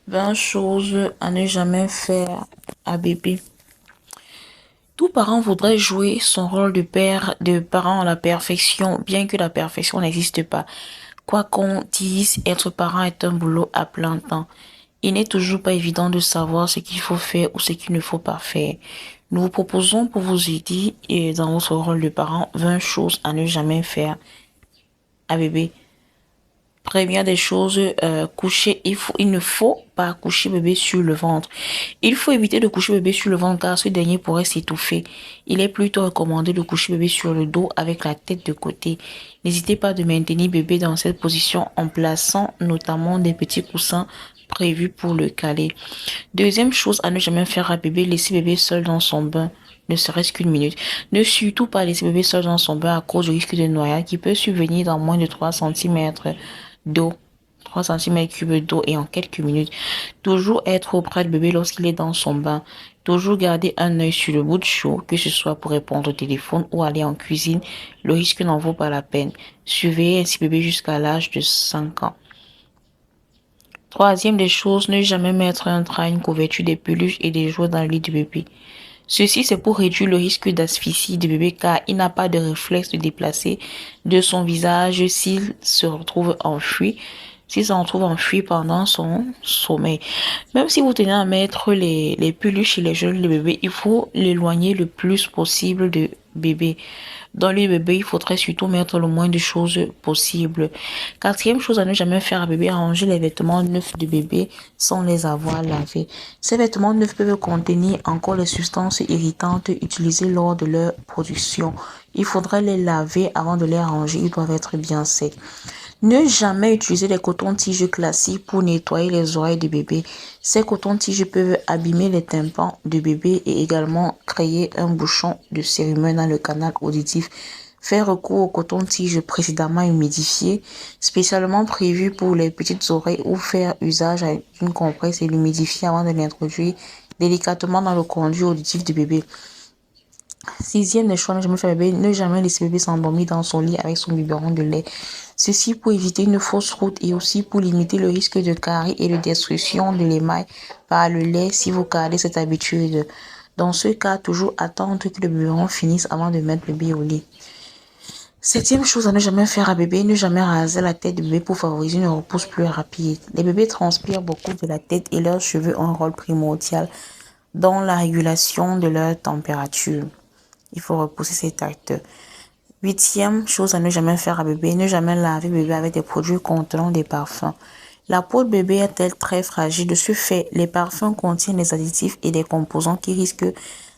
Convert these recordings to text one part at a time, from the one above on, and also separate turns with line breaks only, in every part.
20 choses à ne jamais faire à bébé. Tout parent voudrait jouer son rôle de parent à la perfection, bien que la perfection n'existe pas. Quoi qu'on dise, être parent est un boulot à plein temps. Il n'est toujours pas évident de savoir ce qu'il faut faire ou ce qu'il ne faut pas faire. Nous vous proposons pour vous aider dans votre rôle de parent 20 choses à ne jamais faire à bébé. Première des choses, coucher, il ne faut pas coucher bébé sur le ventre. Il faut éviter de coucher bébé sur le ventre car ce dernier pourrait s'étouffer. Il est plutôt recommandé de coucher bébé sur le dos avec la tête de côté. N'hésitez pas de maintenir bébé dans cette position en plaçant notamment des petits coussins prévus pour le caler. Deuxième chose à ne jamais faire à bébé, laisser bébé seul dans son bain, ne serait-ce qu'une minute. Ne surtout pas laisser bébé seul dans son bain à cause du risque de noyade qui peut survenir dans moins de 3 centimètres d'eau. 3 centimètres cubes d'eau et en quelques minutes. Toujours être auprès de bébé lorsqu'il est dans son bain. Toujours garder un œil sur le bout de chaud, que ce soit pour répondre au téléphone ou aller en cuisine. Le risque n'en vaut pas la peine. Surveillez ainsi bébé jusqu'à l'âge de 5 ans. Troisième des choses, ne jamais mettre un drap, une couverture, des peluches et des jouets dans le lit du bébé. Ceci, c'est pour réduire le risque d'asphyxie du bébé car il n'a pas de réflexe de déplacer de son visage s'il se retrouve enfui, s'il se retrouve enfui pendant son sommeil. Même si vous tenez à mettre les peluches et les jouets du bébé, il faut l'éloigner le plus possible de bébé. Dans le bébé, il faudrait surtout mettre le moins de choses possible. Quatrième chose à ne jamais faire à bébé, ranger les vêtements neufs de bébé sans les avoir lavés. Ces vêtements neufs peuvent contenir encore les substances irritantes utilisées lors de leur production. Il faudrait les laver avant de les ranger. Ils doivent être bien secs. Ne jamais utiliser les cotons-tiges classiques pour nettoyer les oreilles de bébé. Ces cotons-tiges peuvent abîmer les tympans de bébé et également créer un bouchon de cérumen dans le canal auditif. Faire recours aux cotons-tiges précédemment humidifiés, spécialement prévus pour les petites oreilles, ou faire usage d'une compresse et l'humidifier avant de l'introduire délicatement dans le conduit auditif du bébé. Sixième des choix, ne jamais faire bébé, ne jamais laisser bébé s'endormir dans son lit avec son biberon de lait. Ceci pour éviter une fausse route et aussi pour limiter le risque de carie et de destruction de l'émail par le lait si vous gardez cette habitude. Dans ce cas, toujours attendre que le biberon finisse avant de mettre le bébé au lit. Septième chose à ne jamais faire à bébé, ne jamais raser la tête du bébé pour favoriser une repousse plus rapide. Les bébés transpirent beaucoup de la tête et leurs cheveux ont un rôle primordial dans la régulation de leur température. Il faut repousser cet acte. Huitième chose à ne jamais faire à bébé, ne jamais laver bébé avec des produits contenant des parfums. La peau de bébé est-elle très fragile? De ce fait, les parfums contiennent des additifs et des composants qui risquent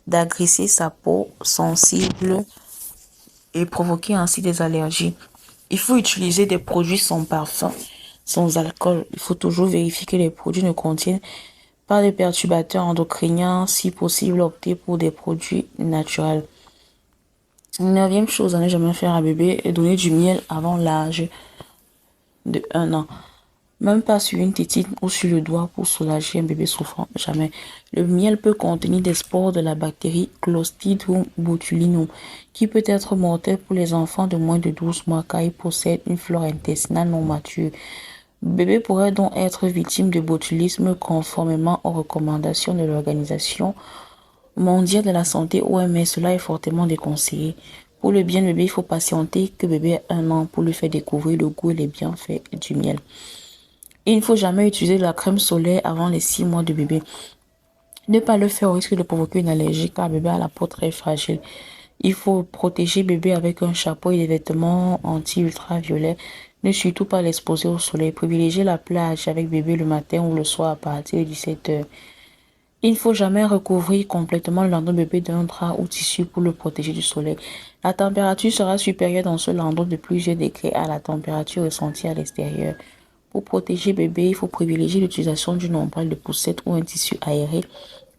d'agresser sa peau sensible et provoquer ainsi des allergies. Il faut utiliser des produits sans parfum, sans alcool. Il faut toujours vérifier que les produits ne contiennent pas de perturbateurs endocriniens. Si possible, opter pour des produits naturels. Neuvième chose à ne jamais faire à bébé est donner du miel avant l'âge de 1 an. Même pas sur une tétine ou sur le doigt pour soulager un bébé souffrant. Jamais. Le miel peut contenir des spores de la bactérie Clostridium botulinum qui peut être mortel pour les enfants de moins de 12 mois car il possède une flore intestinale non mature. Le bébé pourrait donc être victime de botulisme conformément aux recommandations de l'Organisation mondiale de la santé OMS. Cela est fortement déconseillé. Pour le bien du bébé, il faut patienter que bébé ait 1 an pour lui faire découvrir le goût et les bienfaits du miel. Il ne faut jamais utiliser de la crème solaire avant les 6 mois de bébé. Ne pas le faire au risque de provoquer une allergie car bébé a la peau très fragile. Il faut protéger bébé avec un chapeau et des vêtements anti-ultraviolets. Ne surtout pas l'exposer au soleil. Privilégiez la plage avec bébé le matin ou le soir à partir de 17 heures. Il ne faut jamais recouvrir complètement le landau bébé d'un drap ou tissu pour le protéger du soleil. La température sera supérieure dans ce landau de plusieurs degrés à la température ressentie à l'extérieur. Pour protéger bébé, il faut privilégier l'utilisation d'une ombrelle de poussette ou un tissu aéré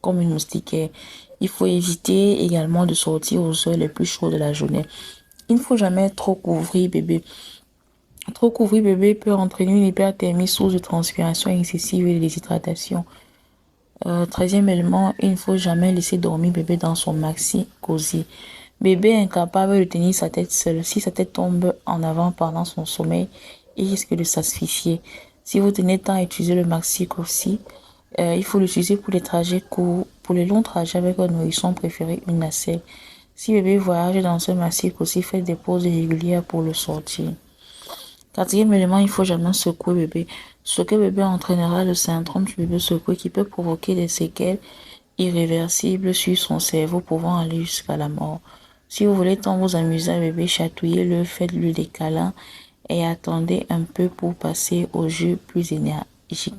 comme une moustiquaire. Il faut éviter également de sortir aux heures les plus chaudes de la journée. Il ne faut jamais trop couvrir bébé. Trop couvrir bébé peut entraîner une hyperthermie, source de transpiration excessive et de déshydratation. 13e élément, il ne faut jamais laisser dormir bébé dans son maxi cosy. Bébé est incapable de tenir sa tête seule. Si sa tête tombe en avant pendant son sommeil, il risque de s'asphyxier. Si vous tenez tant à utiliser le Maxi aussi, il faut l'utiliser pour les trajets courts, pour les longs trajets avec un nourrisson préféré, une nacelle. Si bébé voyage dans ce Maxi aussi, faites des pauses régulières pour le sortir. Quatrième élément, il faut jamais secouer bébé. Secouer bébé entraînera le syndrome du bébé secoué qui peut provoquer des séquelles irréversibles sur son cerveau pouvant aller jusqu'à la mort. Si vous voulez tant vous amuser à bébé, chatouillez-le, faites-lui des câlins et attendez un peu pour passer au jeu plus énergique.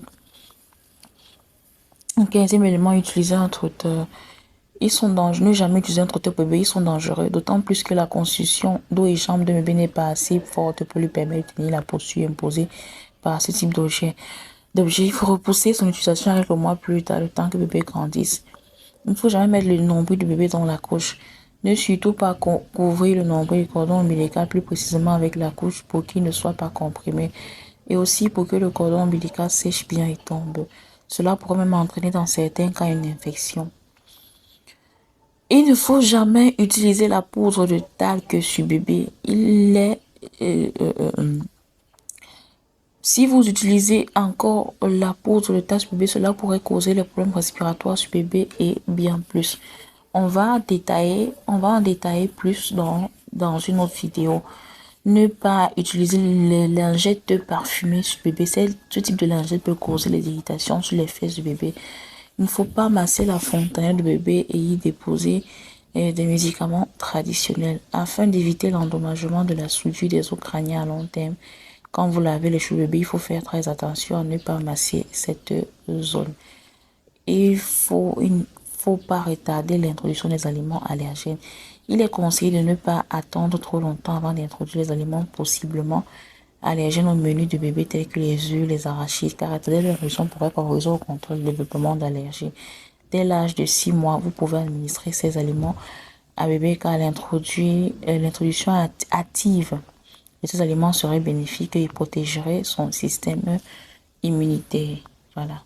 Quinzième élément, utiliser un trotteur. Ils sont dangereux, ne jamais utiliser un trotteur bébé, ils sont dangereux, d'autant plus que la constitution dos et jambes de bébé n'est pas assez forte pour lui permettre de tenir la posture imposée par ce type d'objet. Il faut repousser son utilisation quelques mois plus tard, le temps que bébé grandisse. Il ne faut jamais mettre le nombril du bébé dans la couche. Ne surtout pas couvrir le nombril du cordon ombilical plus précisément avec la couche pour qu'il ne soit pas comprimé et aussi pour que le cordon ombilical sèche bien et tombe. Cela pourrait même entraîner dans certains cas une infection. Il ne faut jamais utiliser la poudre de talc sur bébé. Si vous utilisez encore la poudre de talc sur bébé, cela pourrait causer les problèmes respiratoires sur bébé et bien plus. On va en détailler plus dans une autre vidéo. Ne pas utiliser les lingettes parfumées sur bébé. Ce type de lingette peut causer des irritations sur les fesses du bébé. Il ne faut pas masser la fontanelle de bébé et y déposer des médicaments traditionnels afin d'éviter l'endommagement de la soudure des os crâniens à long terme. Quand vous lavez les cheveux bébé, il faut faire très attention à ne pas masser cette zone. Il ne faut pas retarder l'introduction des aliments allergènes. Il est conseillé de ne pas attendre trop longtemps avant d'introduire les aliments possiblement allergènes au menu du bébé tels que les œufs, les arachides, car atteindre l'introduction pourrait favoriser au contrôle du développement d'allergies. Dès l'âge de 6 mois, vous pouvez administrer ces aliments à bébé car l'introduction hâtive de ces aliments serait bénéfique et protégerait son système immunitaire. Voilà.